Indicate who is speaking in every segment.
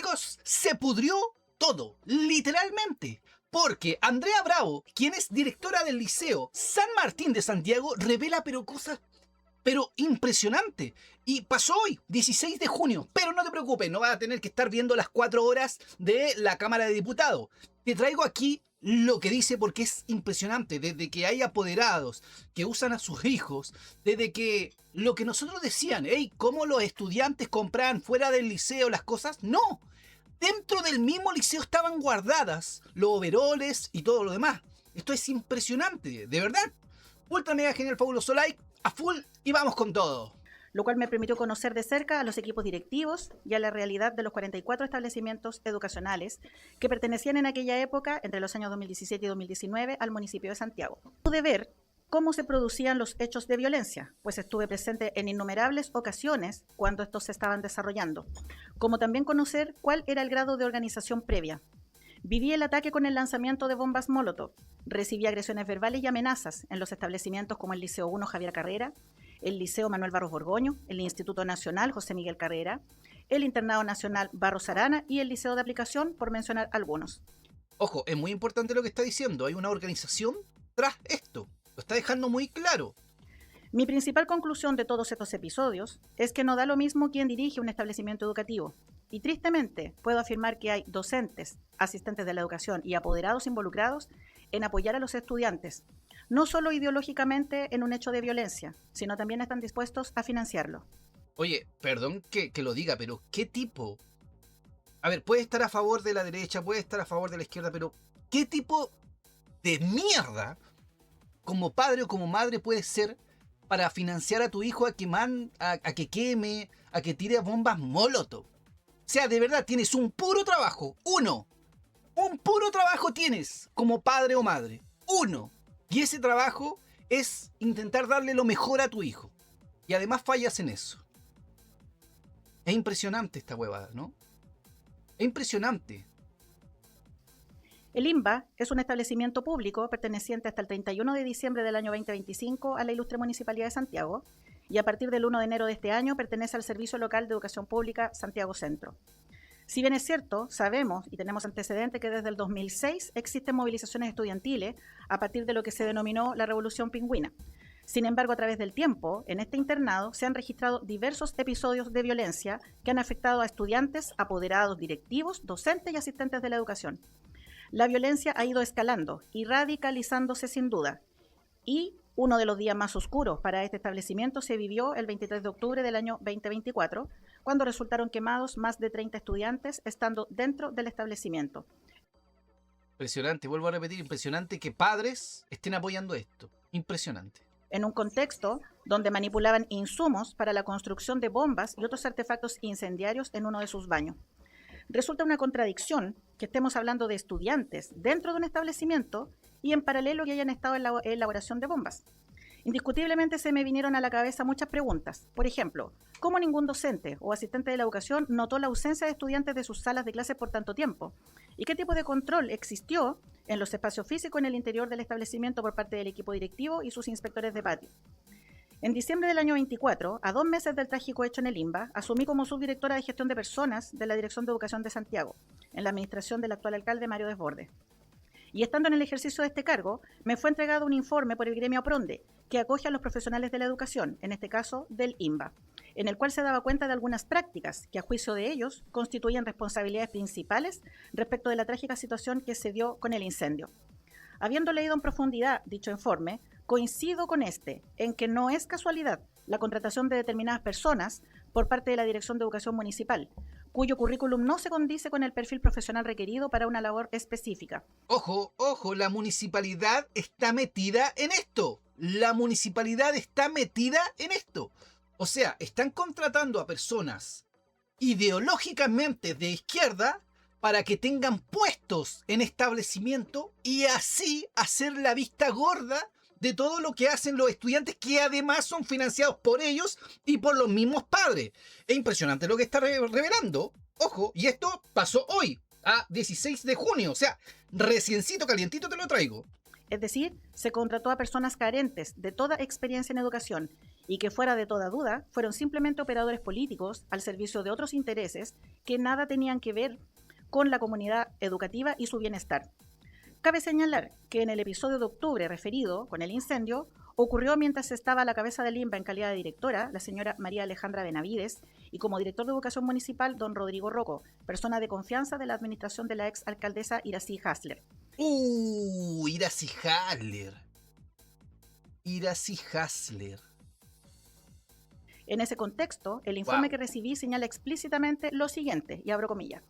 Speaker 1: Chicos, se pudrió todo, literalmente. Porque Andrea Bravo, quien es directora del Liceo San Martín de Santiago, revela cosas impresionantes. Y pasó hoy, 16 de junio. Pero no te preocupes, no vas a tener que estar viendo las 4 horas de la Cámara de Diputados. Te traigo aquí lo que dice porque es impresionante. Desde que hay apoderados que usan a sus hijos, desde que lo que nosotros decían, hey, ¿cómo los estudiantes compraban fuera del liceo las cosas? No. Dentro del mismo liceo estaban guardadas los overoles y todo lo demás. Esto es impresionante, de verdad. Ultra mega genial fabuloso like, a full y vamos con todo.
Speaker 2: Lo cual me permitió conocer de cerca a los equipos directivos y a la realidad de los 44 establecimientos educacionales que pertenecían en aquella época, entre los años 2017 y 2019, al municipio de Santiago. Pude ver cómo se producían los hechos de violencia, pues estuve presente en innumerables ocasiones cuando estos se estaban desarrollando, como también conocer cuál era el grado de organización previa. Viví el ataque con el lanzamiento de bombas Molotov, recibí agresiones verbales y amenazas en los establecimientos como el Liceo 1 Javier Carrera, el Liceo Manuel Barros Borgoño, el Instituto Nacional José Miguel Carrera, el Internado Nacional Barros Arana y el Liceo de Aplicación, por mencionar algunos.
Speaker 1: Ojo, es muy importante lo que está diciendo, hay una organización tras esto. Lo está dejando muy claro.
Speaker 2: Mi principal conclusión de todos estos episodios es que no da lo mismo quien dirige un establecimiento educativo. Y tristemente puedo afirmar que hay docentes, asistentes de la educación y apoderados involucrados en apoyar a los estudiantes, no solo ideológicamente en un hecho de violencia, sino también están dispuestos a financiarlo.
Speaker 1: Oye, perdón que lo diga, pero ¿qué tipo? A ver, puede estar a favor de la derecha, puede estar a favor de la izquierda, pero ¿qué tipo de mierda como padre o como madre puede ser para financiar a tu hijo a que queme, a que tire bombas Molotov? O sea, de verdad, tienes un puro trabajo. Un puro trabajo tienes como padre o madre. Uno. Y ese trabajo es intentar darle lo mejor a tu hijo. Y además fallas en eso. Es impresionante esta huevada, ¿no? Es impresionante.
Speaker 2: El INBA es un establecimiento público perteneciente hasta el 31 de diciembre del año 2025 a la ilustre Municipalidad de Santiago y a partir del 1 de enero de este año pertenece al Servicio Local de Educación Pública Santiago Centro. Si bien es cierto, sabemos y tenemos antecedentes que desde el 2006 existen movilizaciones estudiantiles a partir de lo que se denominó la Revolución Pingüina. Sin embargo, a través del tiempo, en este internado se han registrado diversos episodios de violencia que han afectado a estudiantes, apoderados directivos, docentes y asistentes de la educación. La violencia ha ido escalando y radicalizándose sin duda. Y uno de los días más oscuros para este establecimiento se vivió el 23 de octubre del año 2024, cuando resultaron quemados más de 30 estudiantes estando dentro del establecimiento.
Speaker 1: Impresionante, vuelvo a repetir, impresionante que padres estén apoyando esto. Impresionante.
Speaker 2: En un contexto donde manipulaban insumos para la construcción de bombas y otros artefactos incendiarios en uno de sus baños. Resulta una contradicción que estemos hablando de estudiantes dentro de un establecimiento y en paralelo que hayan estado en la elaboración de bombas. Indiscutiblemente se me vinieron a la cabeza muchas preguntas. Por ejemplo, ¿cómo ningún docente o asistente de la educación notó la ausencia de estudiantes de sus salas de clases por tanto tiempo? ¿Y qué tipo de control existió en los espacios físicos en el interior del establecimiento por parte del equipo directivo y sus inspectores de patio? En diciembre del año 24, a 2 meses del trágico hecho en el INBA, asumí como subdirectora de gestión de personas de la Dirección de Educación de Santiago, en la administración del actual alcalde Mario Desbordes. Y estando en el ejercicio de este cargo, me fue entregado un informe por el gremio APRONDE, que acoge a los profesionales de la educación, en este caso del INBA, en el cual se daba cuenta de algunas prácticas que a juicio de ellos constituían responsabilidades principales respecto de la trágica situación que se dio con el incendio. Habiendo leído en profundidad dicho informe, coincido con en que no es casualidad la contratación de determinadas personas por parte de la Dirección de Educación Municipal, cuyo currículum no se condice con el perfil profesional requerido para una labor específica.
Speaker 1: Ojo, la municipalidad está metida en esto. La municipalidad está metida en esto. O sea, están contratando a personas ideológicamente de izquierda para que tengan puestos en establecimiento y así hacer la vista gorda de todo lo que hacen los estudiantes, que además son financiados por ellos y por los mismos padres. Es impresionante lo que está revelando. Ojo, y esto pasó hoy, a 16 de junio. O sea, reciencito, calientito te lo traigo.
Speaker 2: Es decir, se contrató a personas carentes de toda experiencia en educación y que fuera de toda duda fueron simplemente operadores políticos al servicio de otros intereses que nada tenían que ver con la comunidad educativa y su bienestar. Cabe señalar que en el episodio de octubre referido con el incendio, ocurrió mientras estaba a la cabeza del INBA en calidad de directora, la señora María Alejandra Benavides, y como director de Educación Municipal, don Rodrigo Rocco, persona de confianza de la administración de la ex alcaldesa Iracy Hasler.
Speaker 1: Iracy Hasler. Iracy Hasler.
Speaker 2: En ese contexto, el informe que recibí señala explícitamente lo siguiente, y abro comillas.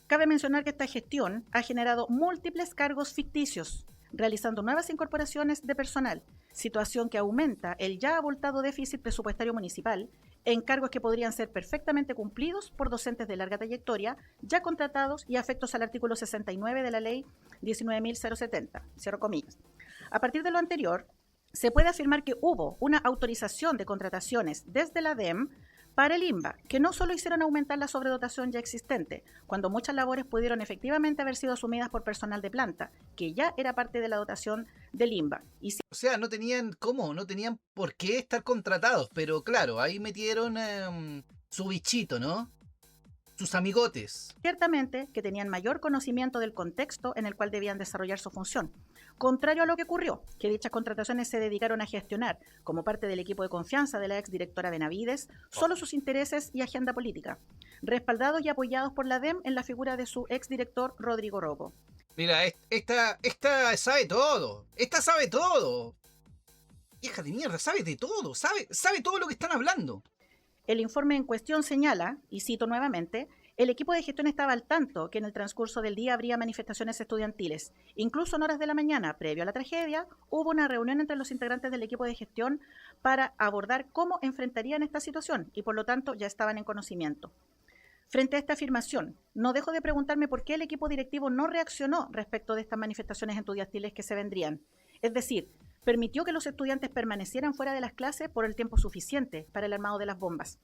Speaker 2: Cabe mencionar que esta gestión ha generado múltiples cargos ficticios, realizando nuevas incorporaciones de personal, situación que aumenta el ya abultado déficit presupuestario municipal en cargos que podrían ser perfectamente cumplidos por docentes de larga trayectoria, ya contratados y afectos al artículo 69 de la ley 19.070, cierro comillas. A partir de lo anterior, se puede afirmar que hubo una autorización de contrataciones desde la DEM para el INBA, que no solo hicieron aumentar la sobredotación ya existente, cuando muchas labores pudieron efectivamente haber sido asumidas por personal de planta, que ya era parte de la dotación del INBA.
Speaker 1: O sea, no tenían por qué estar contratados, pero claro, ahí metieron su bichito, ¿no? Sus amigotes.
Speaker 2: Ciertamente que tenían mayor conocimiento del contexto en el cual debían desarrollar su función. Contrario a lo que ocurrió, que dichas contrataciones se dedicaron a gestionar, como parte del equipo de confianza de la exdirectora Benavides, solo sus intereses y agenda política, respaldados y apoyados por la DEM en la figura de su exdirector Rodrigo Rocco.
Speaker 1: Mira, esta sabe todo. Esta sabe todo. Vieja de mierda, sabe de todo. Sabe todo lo que están hablando.
Speaker 2: El informe en cuestión señala, y cito nuevamente, el equipo de gestión estaba al tanto que en el transcurso del día habría manifestaciones estudiantiles. Incluso en horas de la mañana, previo a la tragedia, hubo una reunión entre los integrantes del equipo de gestión para abordar cómo enfrentarían esta situación y por lo tanto ya estaban en conocimiento. Frente a esta afirmación, no dejo de preguntarme por qué el equipo directivo no reaccionó respecto de estas manifestaciones estudiantiles que se vendrían. Es decir, permitió que los estudiantes permanecieran fuera de las clases por el tiempo suficiente para el armado de las bombas.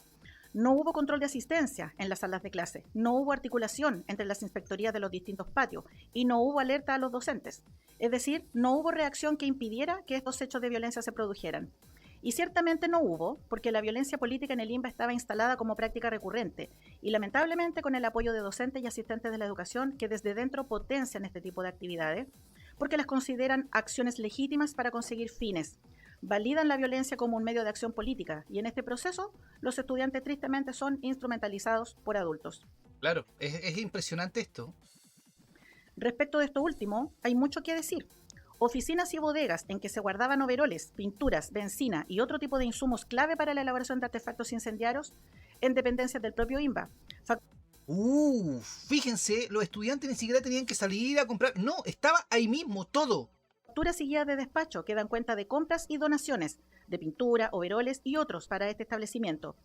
Speaker 2: No hubo control de asistencia en las salas de clase, no hubo articulación entre las inspectorías de los distintos patios y no hubo alerta a los docentes. Es decir, no hubo reacción que impidiera que estos hechos de violencia se produjeran. Y ciertamente no hubo, porque la violencia política en el INBA estaba instalada como práctica recurrente y lamentablemente con el apoyo de docentes y asistentes de la educación que desde dentro potencian este tipo de actividades, porque las consideran acciones legítimas para conseguir fines, validan la violencia como un medio de acción política y en este proceso los estudiantes tristemente son instrumentalizados por adultos.
Speaker 1: Claro, es impresionante esto.
Speaker 2: Respecto de esto último, hay mucho que decir. Oficinas y bodegas en que se guardaban overoles, pinturas, benzina y otro tipo de insumos clave para la elaboración de artefactos incendiarios en dependencias del propio INBA.
Speaker 1: Fíjense, los estudiantes ni siquiera tenían que salir a comprar. No, estaba ahí mismo todo.
Speaker 2: Facturas y guías de despacho que dan cuenta de compras y donaciones de pintura, overoles y otros para este establecimiento.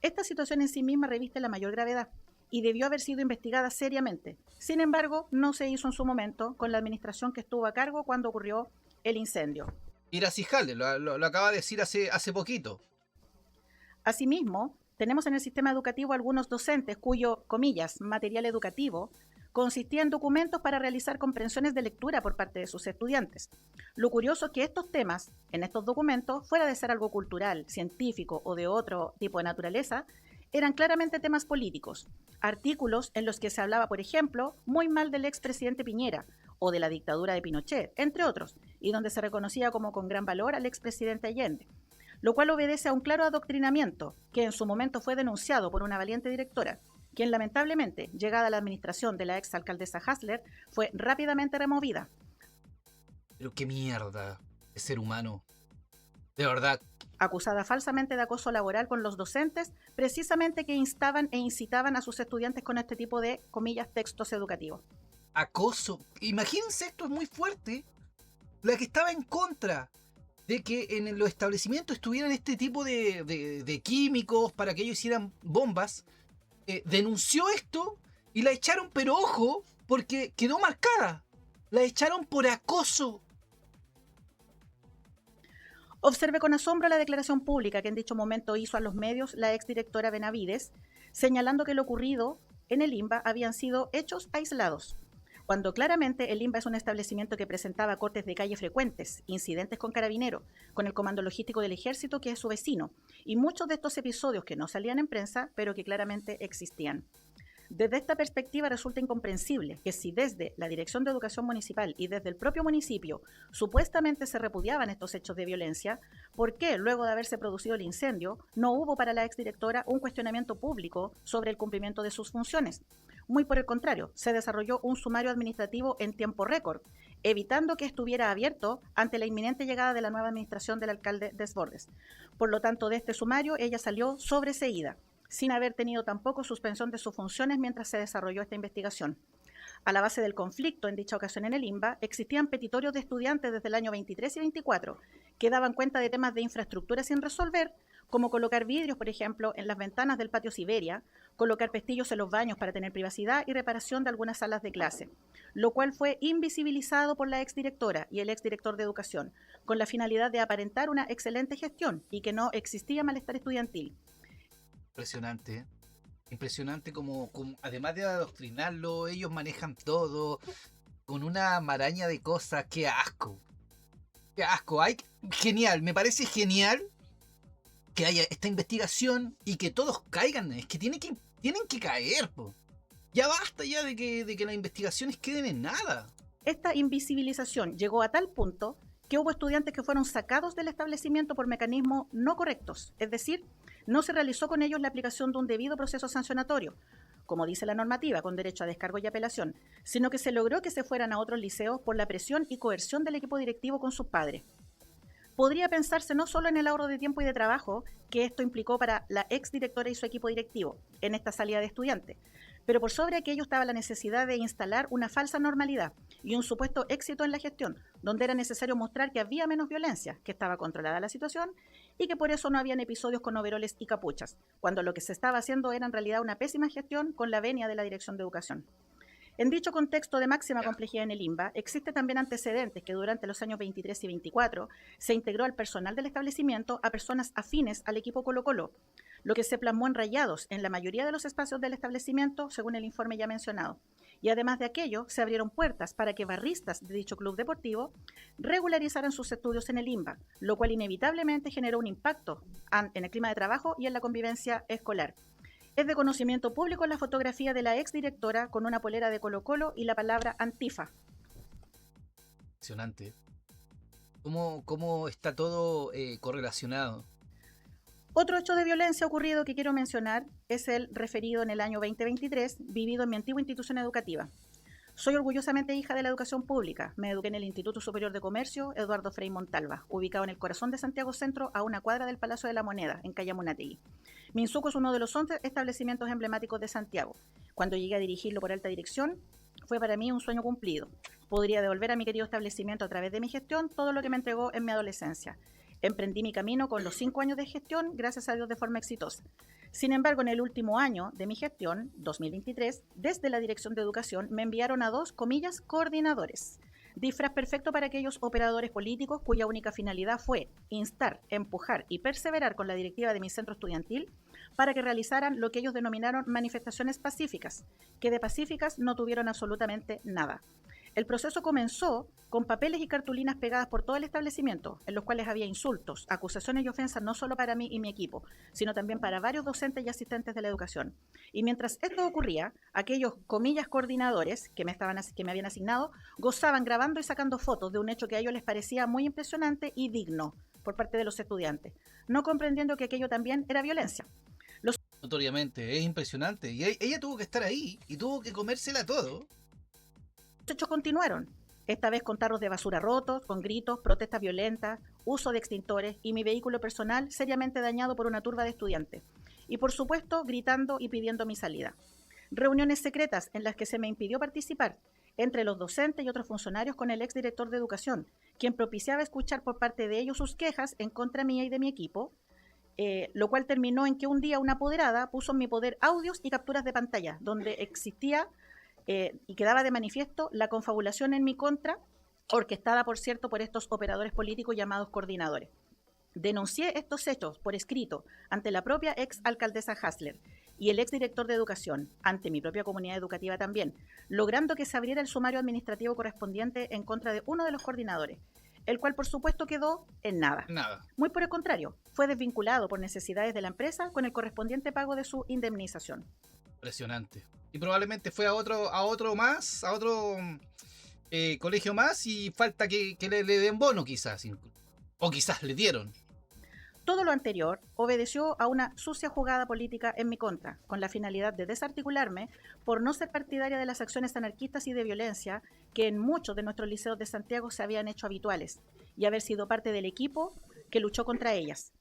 Speaker 2: Esta situación en sí misma reviste la mayor gravedad y debió haber sido investigada seriamente. Sin embargo, no se hizo en su momento con la administración que estuvo a cargo cuando ocurrió el incendio.
Speaker 1: Iracy Hasler, lo acaba de decir hace poquito.
Speaker 2: Asimismo, tenemos en el sistema educativo algunos docentes cuyo, comillas, material educativo consistía en documentos para realizar comprensiones de lectura por parte de sus estudiantes. Lo curioso es que estos temas, en estos documentos, fuera de ser algo cultural, científico o de otro tipo de naturaleza, eran claramente temas políticos, artículos en los que se hablaba, por ejemplo, muy mal del expresidente Piñera o de la dictadura de Pinochet, entre otros, y donde se reconocía como con gran valor al expresidente Allende, lo cual obedece a un claro adoctrinamiento que en su momento fue denunciado por una valiente directora, quien lamentablemente, llegada a la administración de la exalcaldesa Hasler, fue rápidamente removida.
Speaker 1: Pero qué mierda de ser humano. De verdad.
Speaker 2: Acusada falsamente de acoso laboral con los docentes, precisamente que instaban e incitaban a sus estudiantes con este tipo de, comillas, textos educativos.
Speaker 1: Acoso. Imagínense, esto es muy fuerte. La que estaba en contra de que en los establecimientos estuvieran este tipo de químicos para que ellos hicieran bombas, denunció esto y la echaron, pero ojo, porque quedó marcada. La echaron por acoso.
Speaker 2: Observe con asombro la declaración pública que en dicho momento hizo a los medios la exdirectora Benavides, señalando que lo ocurrido en el INBA habían sido hechos aislados. cuando claramente el Limba es un establecimiento que presentaba cortes de calle frecuentes, incidentes con carabineros, con el Comando Logístico del Ejército, que es su vecino, y muchos de estos episodios que no salían en prensa, pero que claramente existían. Desde esta perspectiva resulta incomprensible que si desde la Dirección de Educación Municipal y desde el propio municipio supuestamente se repudiaban estos hechos de violencia, ¿por qué luego de haberse producido el incendio no hubo para la exdirectora un cuestionamiento público sobre el cumplimiento de sus funciones? Muy por el contrario, se desarrolló un sumario administrativo en tiempo récord, evitando que estuviera abierto ante la inminente llegada de la nueva administración del alcalde Desbordes. Por lo tanto, de este sumario ella salió sobreseída, sin haber tenido tampoco suspensión de sus funciones mientras se desarrolló esta investigación. A la base del conflicto en dicha ocasión en el INBA, existían petitorios de estudiantes desde el año 23 y 24 que daban cuenta de temas de infraestructura sin resolver, como colocar vidrios, por ejemplo, en las ventanas del patio Siberia, colocar pestillos en los baños para tener privacidad y reparación de algunas salas de clase, lo cual fue invisibilizado por la exdirectora y el exdirector de educación, con la finalidad de aparentar una excelente gestión y que no existía malestar estudiantil.
Speaker 1: Impresionante, ¿eh? Impresionante como además de adoctrinarlo, ellos manejan todo con una maraña de cosas. ¡Qué asco! ¡Qué asco! Genial, me parece genial que haya esta investigación y que todos caigan. Es que tienen que caer, po. Ya basta ya de que las investigaciones queden en nada.
Speaker 2: Esta invisibilización llegó a tal punto que hubo estudiantes que fueron sacados del establecimiento por mecanismos no correctos, es decir, no se realizó con ellos la aplicación de un debido proceso sancionatorio, como dice la normativa, con derecho a descargo y apelación, sino que se logró que se fueran a otros liceos por la presión y coerción del equipo directivo con sus padres. Podría pensarse no solo en el ahorro de tiempo y de trabajo que esto implicó para la exdirectora y su equipo directivo en esta salida de estudiantes, pero por sobre aquello estaba la necesidad de instalar una falsa normalidad y un supuesto éxito en la gestión, donde era necesario mostrar que había menos violencia, que estaba controlada la situación y que por eso no habían episodios con overoles y capuchas, cuando lo que se estaba haciendo era en realidad una pésima gestión con la venia de la Dirección de Educación. En dicho contexto de máxima complejidad en el INBA, existe también antecedentes que durante los años 23 y 24 se integró al personal del establecimiento a personas afines al equipo Colo-Colo, lo que se plasmó en rayados en la mayoría de los espacios del establecimiento, según el informe ya mencionado. Y además de aquello, se abrieron puertas para que barristas de dicho club deportivo regularizaran sus estudios en el INBA, lo cual inevitablemente generó un impacto en el clima de trabajo y en la convivencia escolar. Es de conocimiento público la fotografía de la exdirectora con una polera de Colo-Colo y la palabra Antifa.
Speaker 1: Impresionante. ¿Cómo está todo correlacionado?
Speaker 2: Otro hecho de violencia ocurrido que quiero mencionar es el referido en el año 2023, vivido en mi antigua institución educativa. Soy orgullosamente hija de la educación pública. Me eduqué en el Instituto Superior de Comercio Eduardo Frei Montalva, ubicado en el corazón de Santiago Centro, a una cuadra del Palacio de la Moneda, en calle Munategui. Minsuco es uno de los 11 establecimientos emblemáticos de Santiago. Cuando llegué a dirigirlo por alta dirección, fue para mí un sueño cumplido. Podría devolver a mi querido establecimiento a través de mi gestión todo lo que me entregó en mi adolescencia. Emprendí mi camino con los 5 años de gestión, gracias a Dios de forma exitosa. Sin embargo, en el último año de mi gestión, 2023, desde la Dirección de Educación me enviaron a 2, coordinadores. Disfraz perfecto para aquellos operadores políticos cuya única finalidad fue instar, empujar y perseverar con la directiva de mi centro estudiantil para que realizaran lo que ellos denominaron manifestaciones pacíficas, que de pacíficas no tuvieron absolutamente nada. El proceso comenzó con papeles y cartulinas pegadas por todo el establecimiento, en los cuales había insultos, acusaciones y ofensas no solo para mí y mi equipo, sino también para varios docentes y asistentes de la educación. Y mientras esto ocurría, aquellos, comillas, coordinadores que me habían asignado, gozaban grabando y sacando fotos de un hecho que a ellos les parecía muy impresionante y digno por parte de los estudiantes, no comprendiendo que aquello también era violencia.
Speaker 1: Notoriamente, es impresionante. Y ella tuvo que estar ahí y tuvo que comérsela todo.
Speaker 2: Los hechos continuaron, esta vez con tarros de basura rotos, con gritos, protestas violentas, uso de extintores y mi vehículo personal seriamente dañado por una turba de estudiantes. Y por supuesto, gritando y pidiendo mi salida. Reuniones secretas en las que se me impidió participar entre los docentes y otros funcionarios con el exdirector de educación, quien propiciaba escuchar por parte de ellos sus quejas en contra mía y de mi equipo, lo cual terminó en que un día una apoderada puso en mi poder audios y capturas de pantalla, donde existía y quedaba de manifiesto la confabulación en mi contra, orquestada, por cierto, por estos operadores políticos llamados coordinadores. Denuncié estos hechos por escrito ante la propia ex alcaldesa Hasler, y el exdirector de educación, ante mi propia comunidad educativa también, logrando que se abriera el sumario administrativo correspondiente en contra de uno de los coordinadores, el cual por supuesto quedó en nada.
Speaker 1: Nada.
Speaker 2: Muy por el contrario, fue desvinculado por necesidades de la empresa con el correspondiente pago de su indemnización.
Speaker 1: Impresionante. Y probablemente fue a otro colegio más y falta que le den bono quizás. O quizás le dieron.
Speaker 2: Todo lo anterior obedeció a una sucia jugada política en mi contra, con la finalidad de desarticularme por no ser partidaria de las acciones anarquistas y de violencia que en muchos de nuestros liceos de Santiago se habían hecho habituales, y haber sido parte del equipo que luchó contra ellas,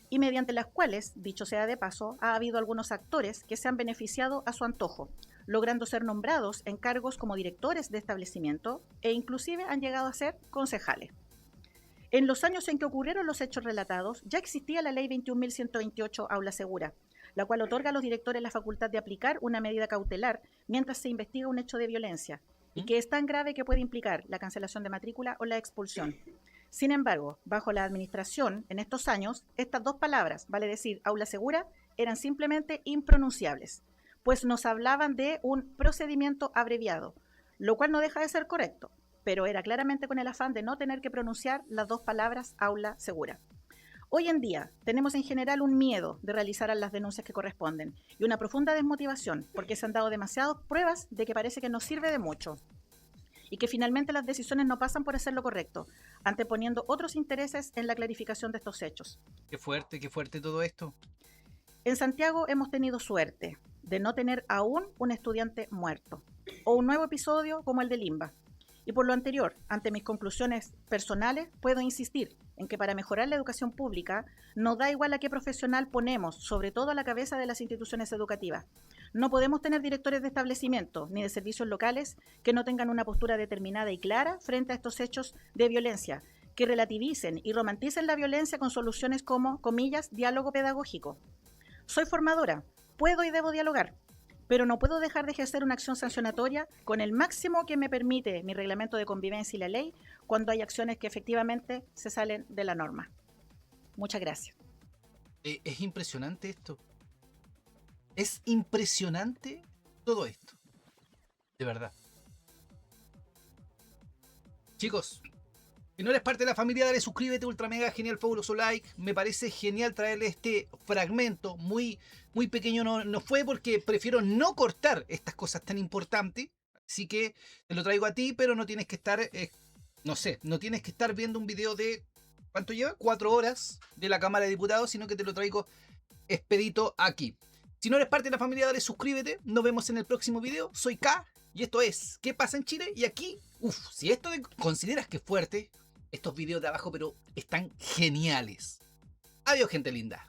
Speaker 2: y mediante las cuales, dicho sea de paso, ha habido algunos actores que se han beneficiado a su antojo, logrando ser nombrados en cargos como directores de establecimiento e inclusive han llegado a ser concejales. En los años en que ocurrieron los hechos relatados, ya existía la Ley 21.128 Aula Segura, la cual otorga a los directores la facultad de aplicar una medida cautelar mientras se investiga un hecho de violencia, y que es tan grave que puede implicar la cancelación de matrícula o la expulsión. Sin embargo, bajo la administración, en estos años, estas dos palabras, vale decir, aula segura, eran simplemente impronunciables, pues nos hablaban de un procedimiento abreviado, lo cual no deja de ser correcto, pero era claramente con el afán de no tener que pronunciar las dos palabras aula segura. Hoy en día tenemos en general un miedo de realizar las denuncias que corresponden y una profunda desmotivación porque se han dado demasiadas pruebas de que parece que no sirve de mucho y que finalmente las decisiones no pasan por hacer lo correcto, anteponiendo otros intereses en la clarificación de estos hechos.
Speaker 1: Qué fuerte todo esto.
Speaker 2: En Santiago hemos tenido suerte de no tener aún un estudiante muerto o un nuevo episodio como el de Limba. Y por lo anterior, ante mis conclusiones personales, puedo insistir en que para mejorar la educación pública no da igual a qué profesional ponemos, sobre todo a la cabeza de las instituciones educativas. No podemos tener directores de establecimientos ni de servicios locales que no tengan una postura determinada y clara frente a estos hechos de violencia, que relativicen y romanticen la violencia con soluciones como, comillas, diálogo pedagógico. Soy formadora, puedo y debo dialogar, pero no puedo dejar de ejercer una acción sancionatoria con el máximo que me permite mi reglamento de convivencia y la ley cuando hay acciones que efectivamente se salen de la norma. Muchas gracias.
Speaker 1: Es impresionante esto. Es impresionante todo esto. De verdad. Chicos, si no eres parte de la familia, dale suscríbete, ultra mega genial, fabuloso like. Me parece genial traerle este fragmento muy pequeño. No fue porque prefiero no cortar estas cosas tan importantes. Así que te lo traigo a ti, pero no tienes que estar, no tienes que estar viendo un video de, ¿cuánto lleva? 4 horas de la Cámara de Diputados, sino que te lo traigo expedito aquí. Si no eres parte de la familia, dale suscríbete. Nos vemos en el próximo video. Soy K y esto es ¿Qué pasa en Chile? Y aquí, si esto consideras que es fuerte, estos videos de abajo, pero están geniales. Adiós, gente linda.